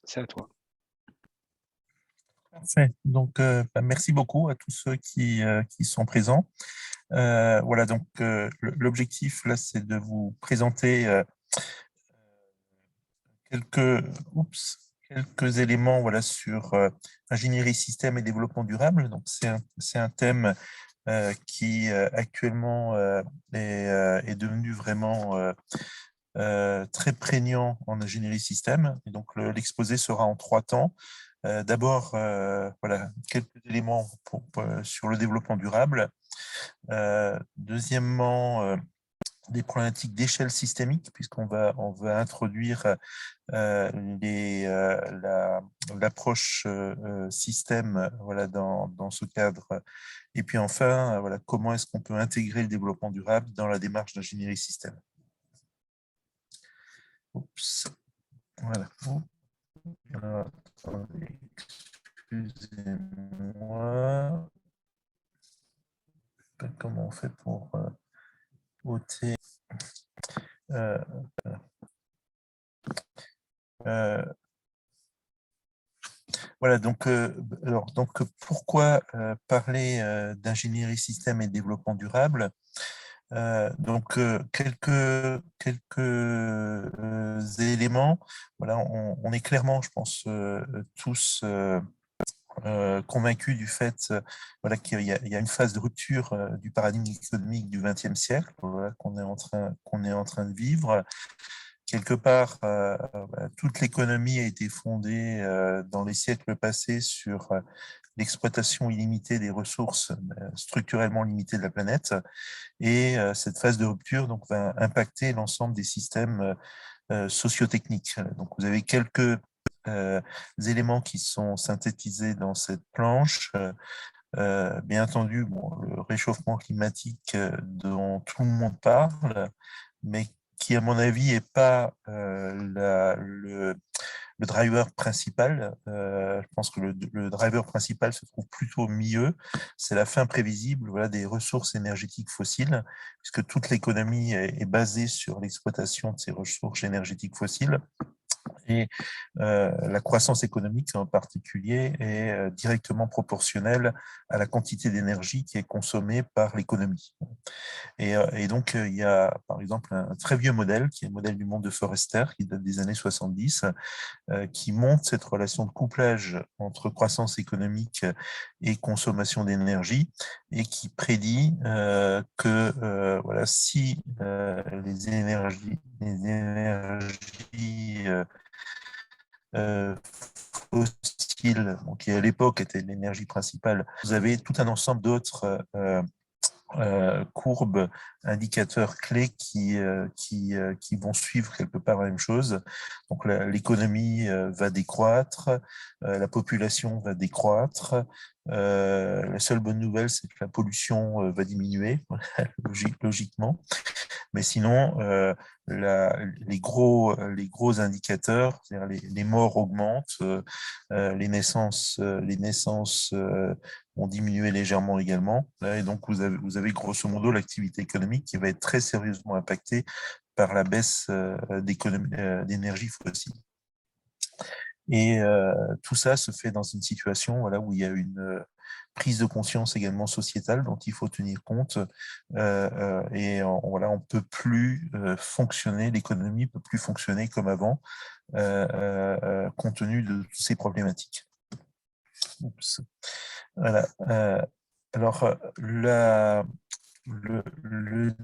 C'est à toi. Parfait. Donc, merci beaucoup à tous ceux qui sont présents. Voilà, donc l'objectif là, c'est de vous présenter quelques, quelques éléments voilà, sur ingénierie système et développement durable. Donc, c'est un thème qui actuellement est devenu vraiment très prégnant en ingénierie système. Et donc, l'exposé sera en 3 temps. D'abord, voilà, quelques éléments sur le développement durable. Deuxièmement, des problématiques d'échelle systémique, on va introduire l'approche système voilà, dans ce cadre. Et puis enfin, voilà, comment est-ce qu'on peut intégrer le développement durable dans la démarche d'ingénierie système. Oups. Voilà. Alors, attendez, excusez-moi. Je sais pas comment on fait pour ôter. Euh, euh, voilà, donc pourquoi parler d'ingénierie système et de développement durable? Quelques éléments. Voilà, on est clairement, je pense, tous convaincus du fait voilà, il y a une phase de rupture du paradigme économique du XXe siècle voilà, qu'on est en train de vivre. Quelque part, toute l'économie a été fondée dans les siècles passés sur l'exploitation illimitée des ressources structurellement limitées de la planète. Et cette phase de rupture donc, va impacter l'ensemble des systèmes sociotechniques. Donc, vous avez quelques éléments qui sont synthétisés dans cette planche. Bien entendu, bon, le réchauffement climatique dont tout le monde parle, mais qui, à mon avis, n'est pas le driver principal. Je pense que le driver principal se trouve plutôt au milieu. C'est la fin prévisible voilà, des ressources énergétiques fossiles, puisque toute l'économie est basée sur l'exploitation de ces ressources énergétiques fossiles. Et la croissance économique en particulier est directement proportionnelle à la quantité d'énergie qui est consommée par l'économie. Et donc, il y a par exemple un très vieux modèle, qui est le modèle du monde de Forester, qui date des années 70, qui montre cette relation de couplage entre croissance économique et consommation d'énergie, et qui prédit que voilà, si les énergies fossiles, qui à l'époque étaient l'énergie principale, vous avez tout un ensemble d'autres courbes, indicateurs clés qui vont suivre quelque part la même chose. Donc l'économie va décroître, la population va décroître. La seule bonne nouvelle, c'est que la pollution va diminuer, logiquement. Mais sinon, les gros indicateurs, c'est-à-dire les morts augmentent, les naissances ont diminué légèrement également. Et donc, vous avez grosso modo l'activité économique qui va être très sérieusement impactée par la baisse d'énergie fossile. Et tout ça se fait dans une situation voilà, où il y a une prise de conscience également sociétale dont il faut tenir compte. Et voilà, on peut plus fonctionner, l'économie ne peut plus fonctionner comme avant, compte tenu de toutes ces problématiques. Oups. Voilà. Alors, le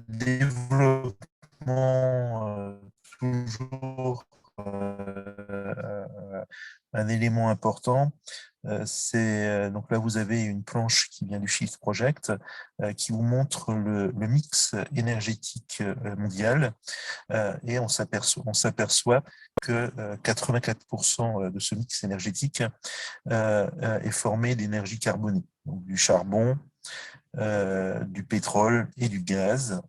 développement toujours un élément important. C'est donc là vous avez une planche qui vient du Shift Project qui vous montre le mix énergétique mondial et on s'aperçoit que 84% de ce mix énergétique est formé d'énergie carbonée, donc du charbon, du pétrole et du gaz.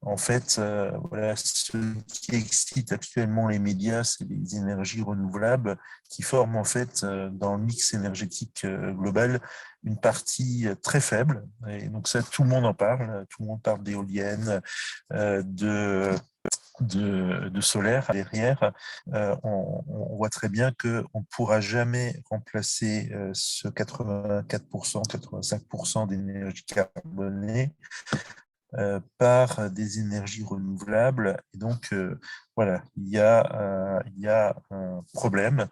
En fait, voilà, ce qui excite actuellement les médias, c'est les énergies renouvelables qui forment en fait dans le mix énergétique global une partie très faible. Et donc ça, tout le monde en parle. Tout le monde parle d'éoliennes, de solaire derrière, on voit très bien qu'on ne pourra jamais remplacer ce 84%, 85% d'énergie carbonée par des énergies renouvelables. Et donc, voilà, il y a un problème.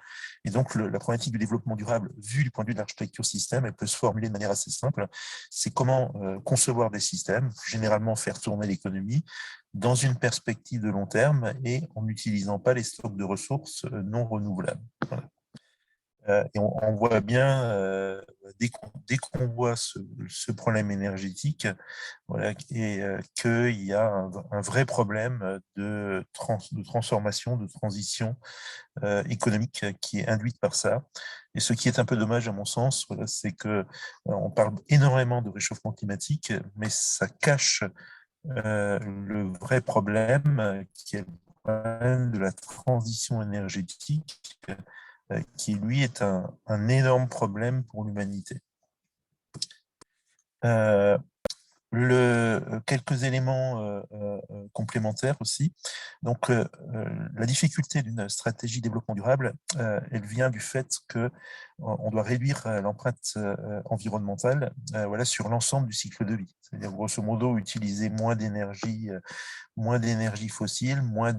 Et donc, la problématique du développement durable, vue du point de vue de l'architecture système, elle peut se formuler de manière assez simple. C'est comment concevoir des systèmes, généralement faire tourner l'économie, dans une perspective de long terme et en n'utilisant pas les stocks de ressources non renouvelables. Voilà. Et on voit bien, dès qu'on voit ce problème énergétique, voilà, et qu'il y a un vrai problème de transformation, de transition économique qui est induite par ça. Et ce qui est un peu dommage à mon sens, voilà, c'est que on parle énormément de réchauffement climatique, mais ça cache le vrai problème qui est le problème de la transition énergétique, qui lui est un énorme problème pour l'humanité. Quelques éléments complémentaires aussi. Donc, la difficulté d'une stratégie développement durable, elle vient du fait que on doit réduire l'empreinte environnementale voilà, sur l'ensemble du cycle de vie. C'est-à-dire, grosso modo, utiliser moins d'énergie fossile, moins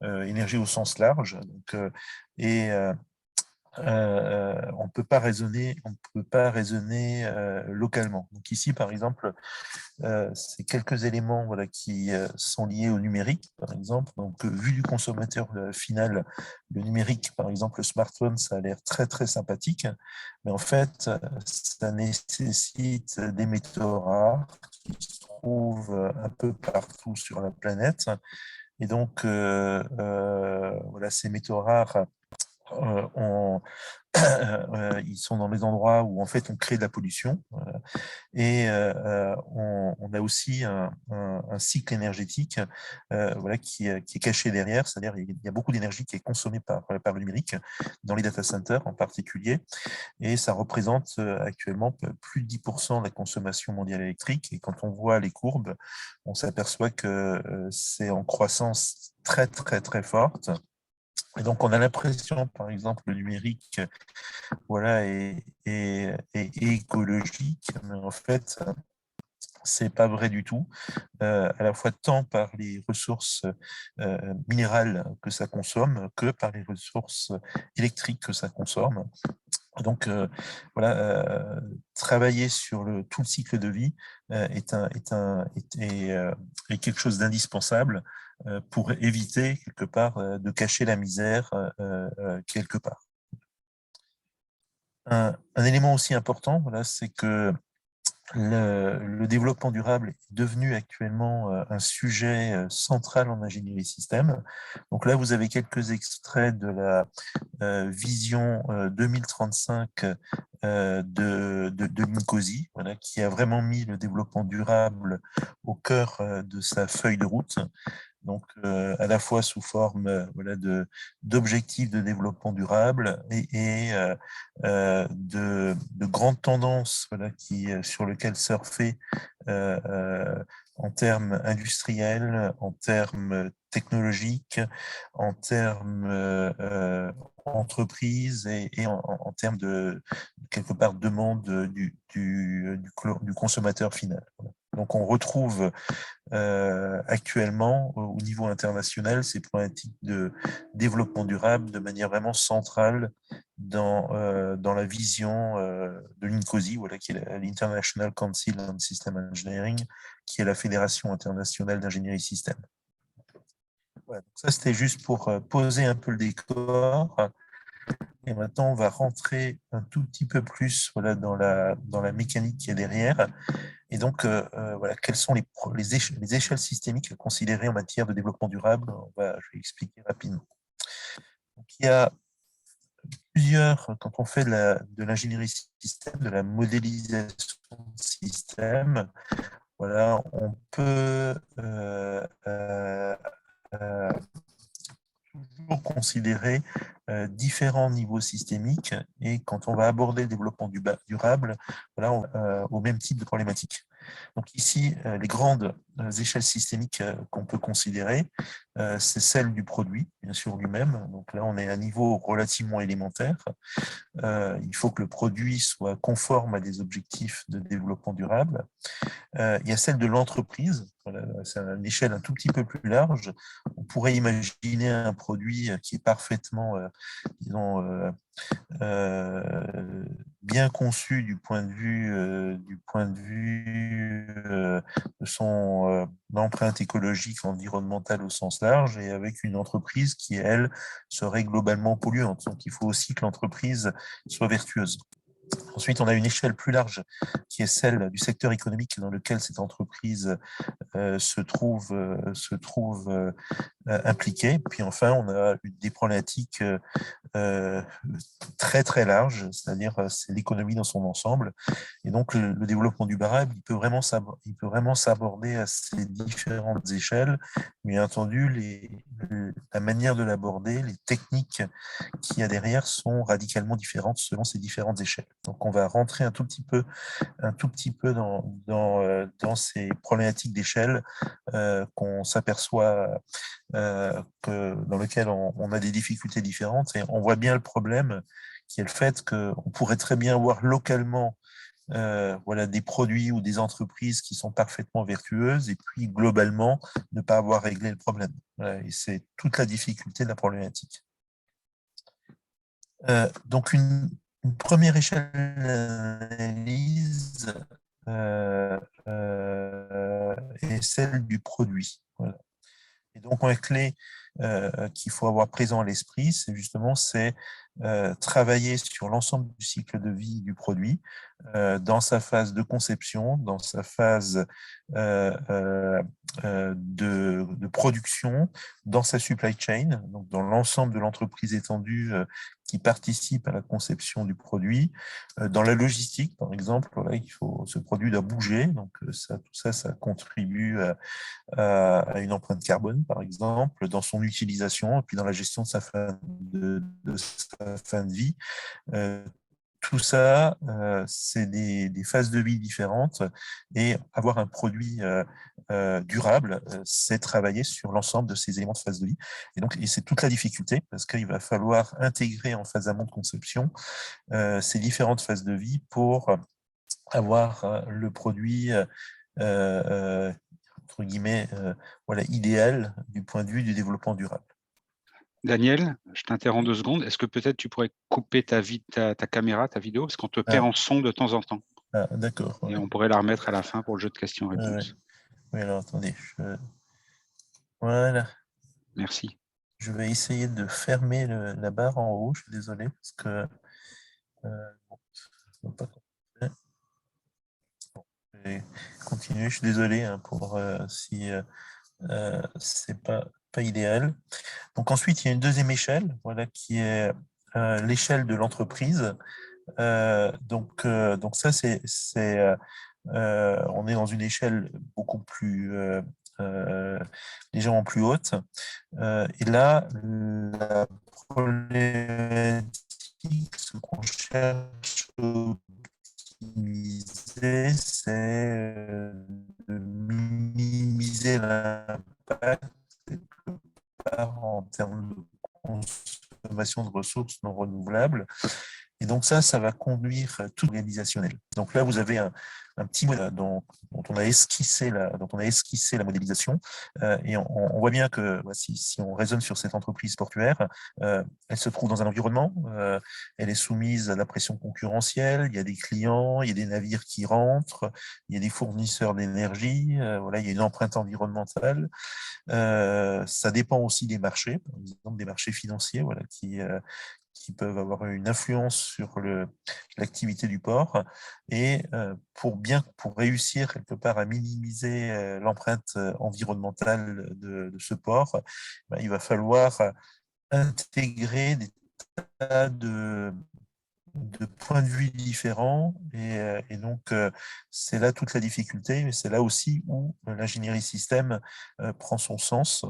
d'énergie au sens large. Donc, et on ne peut pas raisonner localement. Donc ici, par exemple, c'est quelques éléments voilà, qui sont liés au numérique, par exemple. Donc, vu du consommateur final, le numérique, par exemple, le smartphone, ça a l'air très, très sympathique. Mais en fait, ça nécessite des métaux rares qui se trouvent un peu partout sur la planète. Et donc, voilà, ces métaux rares, ils sont dans les endroits où en fait on crée de la pollution et on a aussi un cycle énergétique voilà, qui est caché derrière, c'est-à-dire il y a beaucoup d'énergie qui est consommée par le numérique, dans les data centers en particulier, et ça représente actuellement plus de 10% de la consommation mondiale électrique, et quand on voit les courbes, on s'aperçoit que c'est en croissance très très très forte. Et donc, on a l'impression, par exemple, le numérique voilà, est écologique, mais en fait, c'est pas vrai du tout, à la fois tant par les ressources minérales que ça consomme que par les ressources électriques que ça consomme. Donc, voilà, travailler sur tout le cycle de vie est quelque chose d'indispensable pour éviter, quelque part, de cacher la misère quelque part. Un élément aussi important, voilà, c'est que le développement durable est devenu actuellement un sujet central en ingénierie système. Donc là, vous avez quelques extraits de la vision 2035 de Nicosie, voilà, qui a vraiment mis le développement durable au cœur de sa feuille de route. Donc, à la fois sous forme voilà, d'objectifs de développement durable et de grandes tendances voilà, sur lesquelles surfer en termes industriels, en termes technologiques, en termes entreprises et en termes de, quelque part, demande du consommateur final. Voilà. Donc, on retrouve actuellement au niveau international ces problématiques de développement durable de manière vraiment centrale dans la vision de l'INCOSI, voilà, qui est l'International Council on System Engineering, qui est la Fédération internationale d'ingénierie système. Voilà, donc ça, c'était juste pour poser un peu le décor. Et maintenant, on va rentrer un tout petit peu plus voilà, dans la mécanique qui est derrière. Et donc, voilà, quelles sont les échelles systémiques considérées en matière de développement durable? Je vais expliquer rapidement. Donc, il y a quand on fait de l'ingénierie système, de la modélisation de système, voilà, on peut toujours considérer différents niveaux systémiques, et quand on va aborder le développement durable, voilà, au même type de problématique. Donc ici, les grandes échelles systémiques qu'on peut considérer, c'est celle du produit, bien sûr lui-même. Donc là, on est à un niveau relativement élémentaire. Il faut que le produit soit conforme à des objectifs de développement durable. Il y a celle de l'entreprise. Voilà, c'est une échelle un tout petit peu plus large. On pourrait imaginer un produit qui est parfaitement, disons, bien conçu du point de vue, de son empreinte écologique, environnementale au sens large, et avec une entreprise qui, elle, serait globalement polluante. Donc, il faut aussi que l'entreprise soit vertueuse. Ensuite, on a une échelle plus large qui est celle du secteur économique dans lequel cette entreprise se trouve impliquée. Puis enfin, on a des problématiques très très larges, c'est-à-dire c'est l'économie dans son ensemble. Et donc le développement durable, il peut vraiment s'aborder à ces différentes échelles. Bien entendu, la manière de l'aborder, les techniques qu'il y a derrière sont radicalement différentes selon ces différentes échelles. Donc on va rentrer un tout petit peu dans ces problématiques d'échelle qu'on s'aperçoit dans lesquelles on a des difficultés différentes. Et on voit bien le problème qui est le fait qu'on pourrait très bien avoir localement voilà, des produits ou des entreprises qui sont parfaitement vertueuses et puis globalement ne pas avoir réglé le problème. Voilà, et c'est toute la difficulté de la problématique. Donc une première échelle d'analyse est celle du produit. Voilà. Et donc, une clé qu'il faut avoir présent à l'esprit, c'est justement travailler sur l'ensemble du cycle de vie du produit, dans sa phase de conception, dans sa phase de production, dans sa supply chain, donc dans l'ensemble de l'entreprise étendue qui participe à la conception du produit. Dans la logistique, par exemple, voilà, ce produit doit bouger, donc tout ça contribue à une empreinte carbone, par exemple, dans son utilisation, et puis dans la gestion de sa fin de vie. Tout ça, c'est des phases de vie différentes, et avoir un produit durable, c'est travailler sur l'ensemble de ces éléments de phase de vie. Et c'est toute la difficulté, parce qu'il va falloir intégrer en phase amont de conception ces différentes phases de vie pour avoir le produit entre guillemets, voilà, idéal du point de vue du développement durable. Daniel, je t'interromps 2 secondes. Est-ce que peut-être tu pourrais couper ta caméra, ta vidéo, parce qu'on te perd en son de temps en temps. D'accord. Et on pourrait la remettre à la fin pour le jeu de questions-réponses. Oui, alors attendez. Voilà. Merci. Je vais essayer de fermer la barre en haut. Je suis désolé parce que bon, pas je vais continuer. Je suis désolé pour si c'est pas idéal. Donc ensuite, il y a une deuxième échelle, voilà, qui est l'échelle de l'entreprise. Donc ça, on est dans une échelle beaucoup plus légèrement plus haute. Et là, la problématique, ce qu'on cherche à optimiser, c'est de minimiser l'impact en termes de consommation de ressources non renouvelables. Et donc ça va conduire tout organisationnel. Donc là, vous avez un petit modèle dont on a esquissé la modélisation, et on voit bien que si on raisonne sur cette entreprise portuaire, elle se trouve dans un environnement, elle est soumise à la pression concurrentielle, il y a des clients, il y a des navires qui rentrent, il y a des fournisseurs d'énergie, voilà, il y a une empreinte environnementale. Ça dépend aussi des marchés, par exemple des marchés financiers, voilà, qui peuvent avoir une influence sur l'activité du port. Et pour réussir quelque part à minimiser l'empreinte environnementale de ce port, il va falloir intégrer des tas de points de vue différents, et donc c'est là toute la difficulté, mais c'est là aussi où l'ingénierie système prend son sens,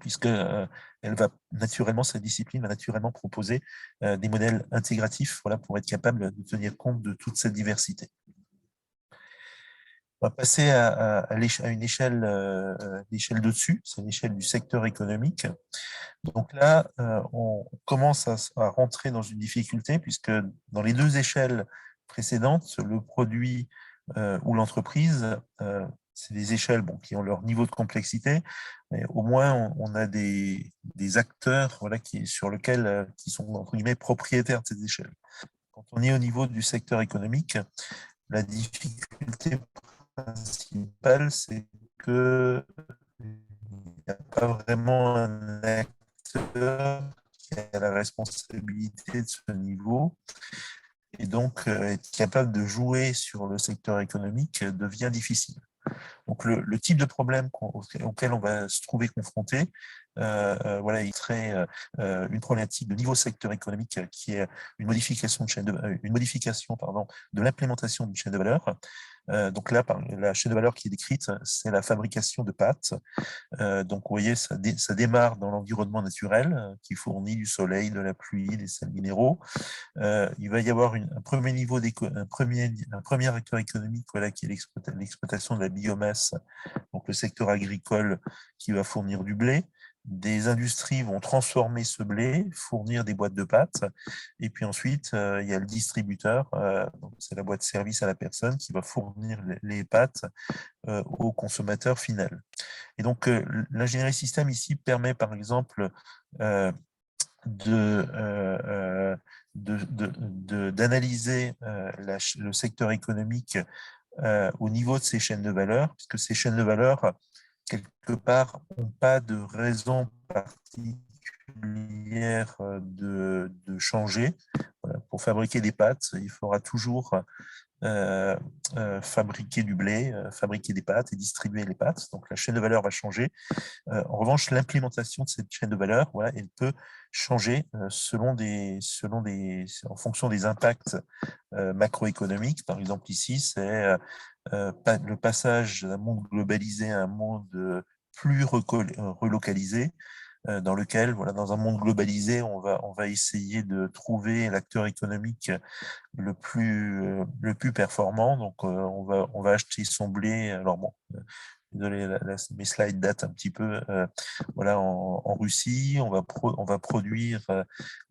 puisque cette discipline va naturellement proposer des modèles intégratifs, voilà, pour être capable de tenir compte de toute cette diversité. On va passer à une échelle, l'échelle de dessus, c'est l'échelle du secteur économique. Donc là, on commence à rentrer dans une difficulté puisque dans les deux échelles précédentes, le produit ou l'entreprise, c'est des échelles qui ont leur niveau de complexité, mais au moins on a des acteurs voilà, sur lesquels qui sont entre guillemets propriétaires de ces échelles. Quand on est au niveau du secteur économique, la difficulté principale, c'est que il n'y a pas vraiment un acteur qui a la responsabilité de ce niveau. Et donc, être capable de jouer sur le secteur économique devient difficile. Donc, le type de problème auquel on va se trouver confronté, voilà, il serait une problématique de niveau secteur économique qui est une modification de l'implémentation d'une chaîne de valeur. Donc là, la chaîne de valeur qui est décrite, c'est la fabrication de pâtes. Donc, vous voyez, ça démarre dans l'environnement naturel qui fournit du soleil, de la pluie, des sels minéraux. Il va y avoir un premier niveau, un premier acteur économique voilà, qui est l'exploitation de la biomasse, donc le secteur agricole qui va fournir du blé. Des industries vont transformer ce blé, fournir des boîtes de pâtes, et puis ensuite, il y a le distributeur, c'est la boîte de service à la personne qui va fournir les pâtes au consommateur final. Et donc, l'ingénierie système ici permet par exemple d'analyser le secteur économique au niveau de ces chaînes de valeur, puisque ces chaînes de valeur, quelque part, n'ont pas de raison particulière de changer. Voilà, pour fabriquer des pâtes, il faudra toujours fabriquer du blé, fabriquer des pâtes et distribuer les pâtes. Donc la chaîne de valeur va changer. En revanche, l'implémentation de cette chaîne de valeur, voilà, elle peut changer en fonction des impacts macroéconomiques. Par exemple, ici, c'est le passage d'un monde globalisé à un monde plus relocalisé, dans lequel, voilà, dans un monde globalisé, on va essayer de trouver l'acteur économique le plus performant. Donc, on va acheter son blé. Alors bon, désolé, mes slides datent un petit peu. Voilà, en Russie, on va produire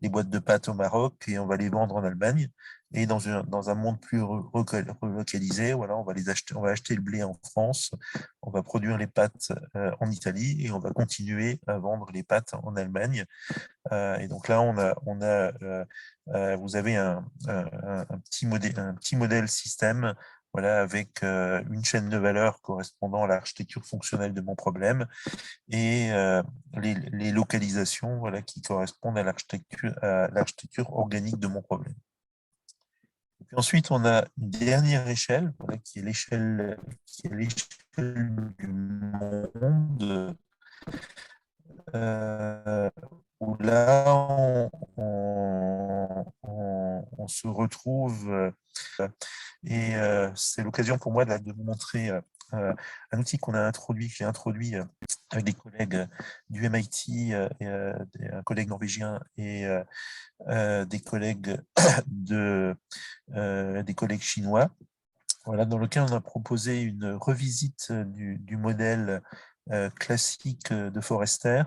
les boîtes de pâtes au Maroc et on va les vendre en Allemagne. Et dans un monde plus relocalisé, voilà, on va acheter le blé en France, on va produire les pâtes en Italie et on va continuer à vendre les pâtes en Allemagne. Et donc là, vous avez un petit modèle système, voilà, avec une chaîne de valeur correspondant à l'architecture fonctionnelle de mon problème et les localisations, voilà, qui correspondent à l'architecture organique de mon problème. Et puis ensuite, on a une dernière échelle, voilà, qui est l'échelle du monde, où là, on se retrouve, et c'est l'occasion pour moi de vous montrer un outil que j'ai introduit avec des collègues du MIT, un collègue norvégien et des collègues des collègues chinois. Voilà, dans lequel on a proposé une revisite du modèle classique de Forester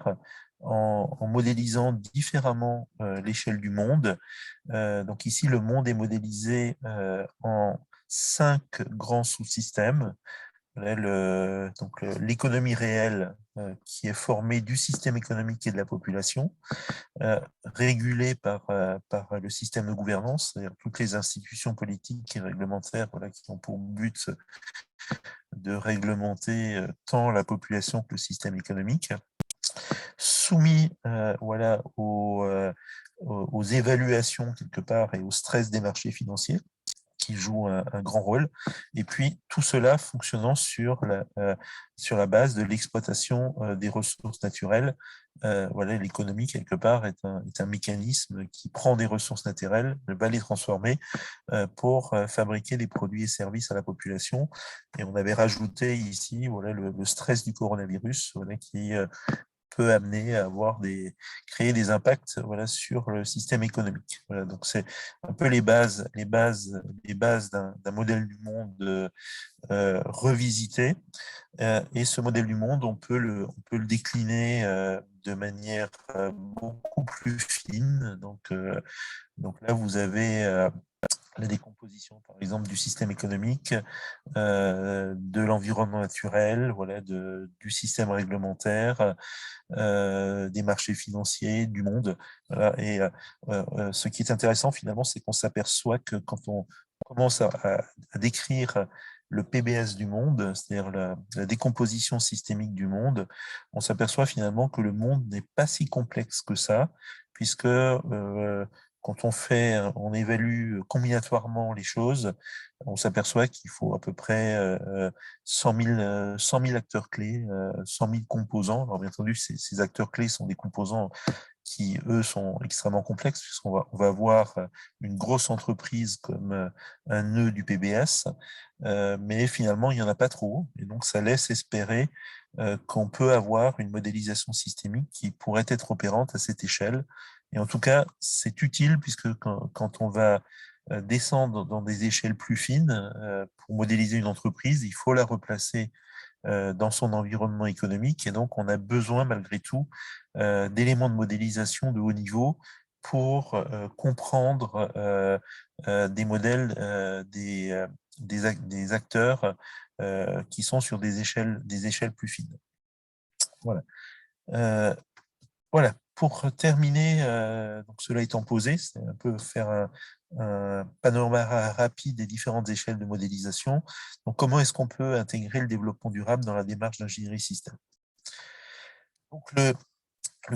en modélisant différemment l'échelle du monde. Donc ici, le monde est modélisé en 5 grands sous-systèmes. Donc l'économie réelle qui est formée du système économique et de la population, régulée par le système de gouvernance, c'est-à-dire toutes les institutions politiques et réglementaires, voilà, qui ont pour but de réglementer tant la population que le système économique, soumis voilà, aux évaluations quelque part et au stress des marchés financiers qui joue un grand rôle, et puis tout cela fonctionnant sur la base de l'exploitation des ressources naturelles. Voilà, l'économie, quelque part, est un mécanisme qui prend des ressources naturelles, va les transformer pour fabriquer des produits et services à la population. Et on avait rajouté ici voilà, le stress du coronavirus, voilà, qui peut amener à créer des impacts sur le système économique. Donc c'est un peu les bases d'un modèle du monde revisité. Et ce modèle du monde, on peut le décliner de manière beaucoup plus fine. Donc là, vous avez la décomposition, par exemple, du système économique, de l'environnement naturel, du système réglementaire, des marchés financiers, du monde. Et ce qui est intéressant, finalement, c'est qu'on s'aperçoit que quand on commence à décrire le PBS du monde, c'est-à-dire la décomposition systémique du monde, on s'aperçoit finalement que le monde n'est pas si complexe que ça, puisque quand on évalue combinatoirement les choses, on s'aperçoit qu'il faut à peu près 100 000 acteurs clés, 100 000 composants. Alors bien entendu, ces acteurs clés sont des composants qui, eux, sont extrêmement complexes, puisqu'on va avoir une grosse entreprise comme un nœud du PBS, mais finalement, il n'y en a pas trop. Et donc, ça laisse espérer qu'on peut avoir une modélisation systémique qui pourrait être opérante à cette échelle. Et en tout cas, c'est utile, puisque quand on va descendre dans des échelles plus fines, pour modéliser une entreprise, il faut la replacer dans son environnement économique. Et donc, on a besoin, malgré tout, d'éléments de modélisation de haut niveau pour comprendre des modèles des acteurs qui sont sur des échelles plus fines. Voilà. Voilà. Pour terminer, donc cela étant posé, c'est un peu faire un panorama rapide des différentes échelles de modélisation. Donc, comment est-ce qu'on peut intégrer le développement durable dans la démarche d'ingénierie système? Donc, le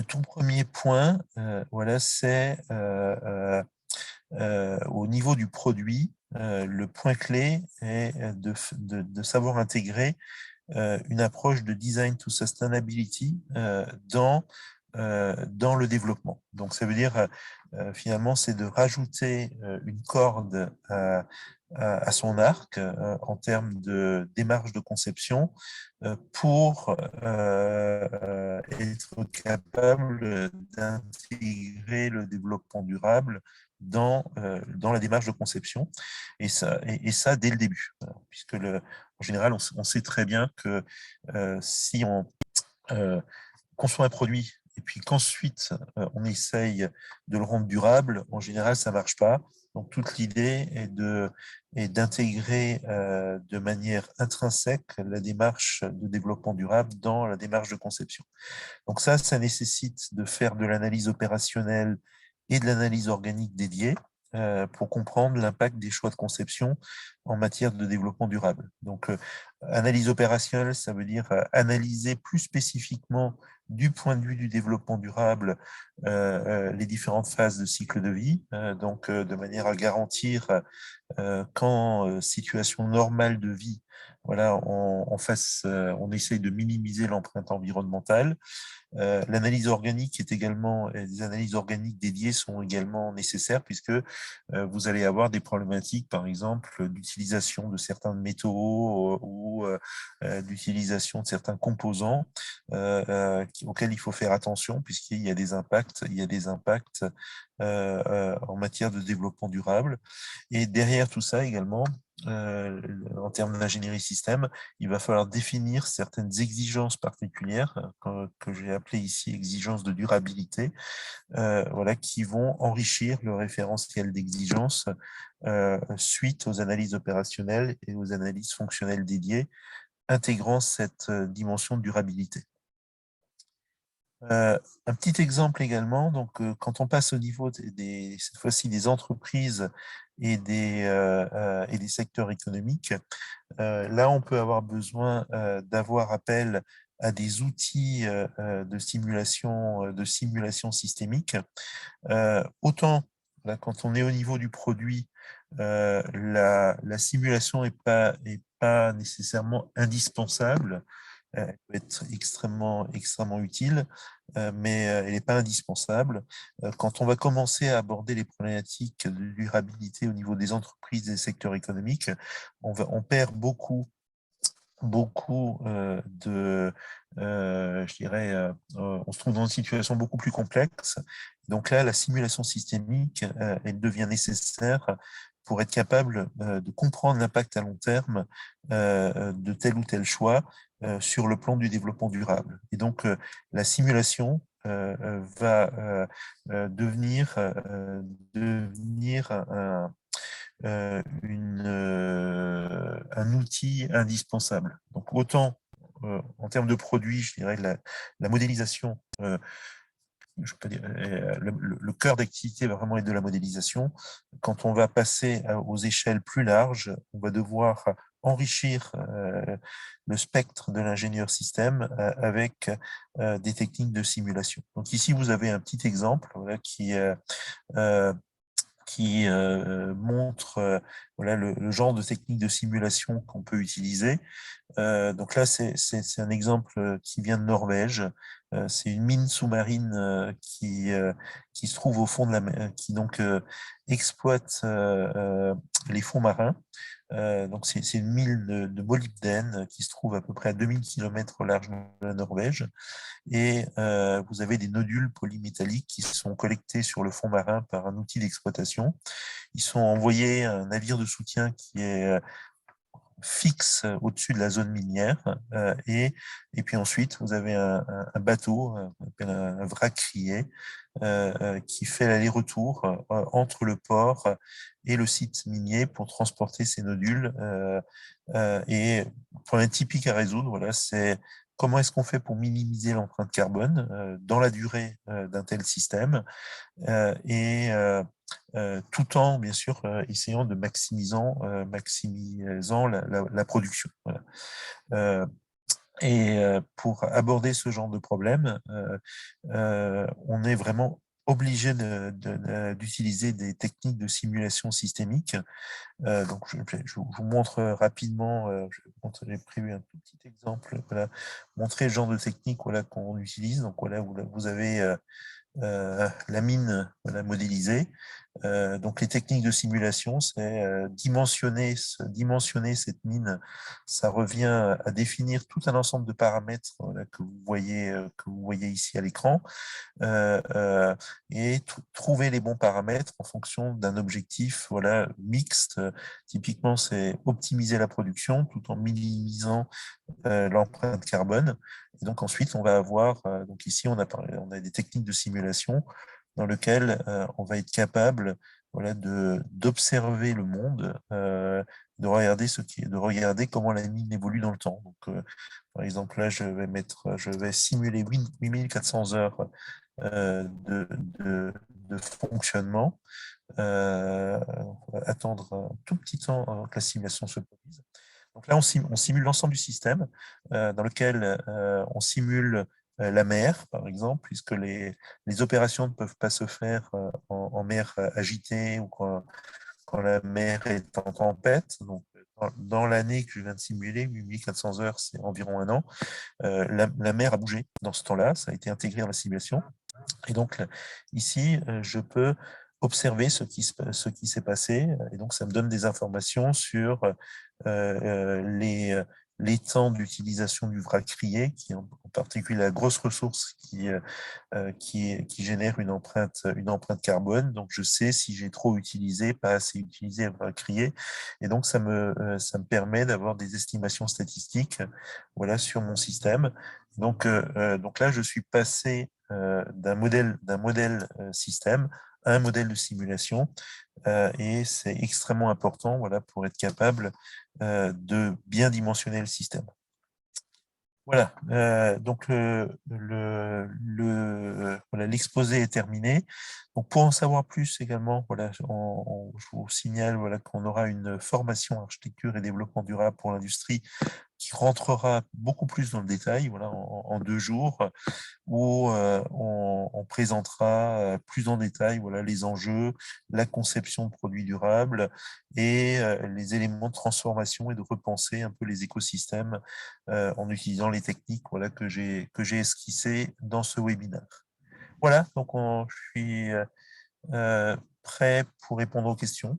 tout premier point, c'est au niveau du produit, le point clé est de savoir intégrer une approche de design to sustainability dans le développement. Donc, ça veut dire, finalement, c'est de rajouter une corde à son arc en termes de démarche de conception pour être capable d'intégrer le développement durable dans la démarche de conception, et ça dès le début, puisque en général, on sait très bien que si on conçoit un produit et puis qu'ensuite on essaye de le rendre durable, en général, ça ne marche pas. Donc, toute l'idée est d'intégrer de manière intrinsèque la démarche de développement durable dans la démarche de conception. Donc ça nécessite de faire de l'analyse opérationnelle et de l'analyse organique dédiée pour comprendre l'impact des choix de conception en matière de développement durable. Donc, analyse opérationnelle, ça veut dire analyser plus spécifiquement du point de vue du développement durable les différentes phases de cycle de vie, de manière à garantir qu'en situation normale de vie, on essaye de minimiser l'empreinte environnementale. L'analyse organique les analyses organiques dédiées sont également nécessaires, puisque vous allez avoir des problématiques, par exemple, d'utilisation de certains métaux ou d'utilisation de certains composants auxquels il faut faire attention, puisqu'il y a des impacts, en matière de développement durable. Et derrière tout ça également, en termes d'ingénierie système, il va falloir définir certaines exigences particulières que j'ai appelées ici exigences de durabilité, qui vont enrichir le référentiel d'exigences suite aux analyses opérationnelles et aux analyses fonctionnelles dédiées, intégrant cette dimension de durabilité. Un petit exemple également, donc quand on passe au niveau cette fois-ci des entreprises et des secteurs économiques, là on peut avoir besoin d'avoir appel à des outils de simulation systémique. Autant là, quand on est au niveau du produit, la simulation n'est pas nécessairement indispensable. Elle peut être extrêmement utile, mais elle n'est pas indispensable. Quand on va commencer à aborder les problématiques de durabilité au niveau des entreprises et des secteurs économiques, on perd beaucoup je dirais, on se trouve dans une situation beaucoup plus complexe. Donc là, la simulation systémique, elle devient nécessaire pour être capable de comprendre l'impact à long terme de tel ou tel choix sur le plan du développement durable. Et donc, la simulation va devenir un outil indispensable. Donc, autant en termes de produits, je dirais la modélisation, je peux dire, le cœur d'activité va vraiment être de la modélisation. Quand on va passer aux échelles plus larges, on va devoir enrichir le spectre de l'ingénieur système avec des techniques de simulation. Donc ici, vous avez un petit exemple voilà, qui montre voilà, le genre de technique de simulation qu'on peut utiliser. Donc là, c'est un exemple qui vient de Norvège. C'est une mine sous-marine qui se trouve au fond de la mer, qui donc exploite les fonds marins. Donc c'est une mine de molybdène qui se trouve à peu près à 2000 km au large de la Norvège. Et vous avez des nodules polymétalliques qui sont collectés sur le fond marin par un outil d'exploitation. Ils sont envoyés à un navire de soutien qui est fixe au-dessus de la zone minière. Et puis ensuite, vous avez un bateau, on appelle un vrac-crié, qui fait l'aller-retour entre le port et le site minier pour transporter ces nodules. Et le problème typique à résoudre, voilà, c'est comment est-ce qu'on fait pour minimiser l'empreinte carbone dans la durée d'un tel système et tout en, bien sûr, essayant de maximisant la production. Voilà. Et pour aborder ce genre de problème, on est vraiment obligé d'utiliser des techniques de simulation systémique. Donc, je vous montre rapidement, j'ai prévu un tout petit exemple, voilà, montrer le genre de technique voilà, qu'on utilise. Donc, voilà, vous avez la mine voilà, modélisée. Donc les techniques de simulation, c'est dimensionner cette mine. Ça revient à définir tout un ensemble de paramètres voilà, que vous voyez ici à l'écran et trouver les bons paramètres en fonction d'un objectif voilà, mixte. Typiquement, c'est optimiser la production tout en minimisant l'empreinte carbone. Et donc ensuite, on va avoir, donc ici, on a des techniques de simulation dans lesquelles on va être capable voilà, d'observer le monde, de regarder comment la mine évolue dans le temps. Donc, par exemple, là, je vais simuler 8400 heures de fonctionnement. On va attendre un tout petit temps avant que la simulation se produise. Donc là, on simule l'ensemble du système dans lequel on simule la mer, par exemple, puisque les opérations ne peuvent pas se faire en mer agitée ou quand la mer est en tempête. Donc, dans l'année que je viens de simuler, 8400 heures, c'est environ un an, la mer a bougé dans ce temps-là, ça a été intégré dans la simulation. Et donc, ici, je peux observer ce qui s'est passé. Et donc, ça me donne des informations sur les temps d'utilisation du vrac crié, qui est en particulier la grosse ressource qui génère une empreinte carbone. Donc, je sais si j'ai trop utilisé, pas assez utilisé le vrac crié. Et donc, ça me permet d'avoir des estimations statistiques voilà, sur mon système. Donc là, je suis passé d'un modèle système à un modèle de simulation et c'est extrêmement important voilà, pour être capable de bien dimensionner le système. Voilà, donc voilà, l'exposé est terminé. Donc pour en savoir plus également, voilà, je vous signale voilà, qu'on aura une formation architecture et développement durable pour l'industrie qui rentrera beaucoup plus dans le détail voilà, en 2 jours, où on présentera plus en détail voilà, les enjeux, la conception de produits durables et les éléments de transformation et de repenser un peu les écosystèmes en utilisant les techniques voilà, que j'ai esquissées dans ce webinaire. Voilà, donc je suis prêt pour répondre aux questions.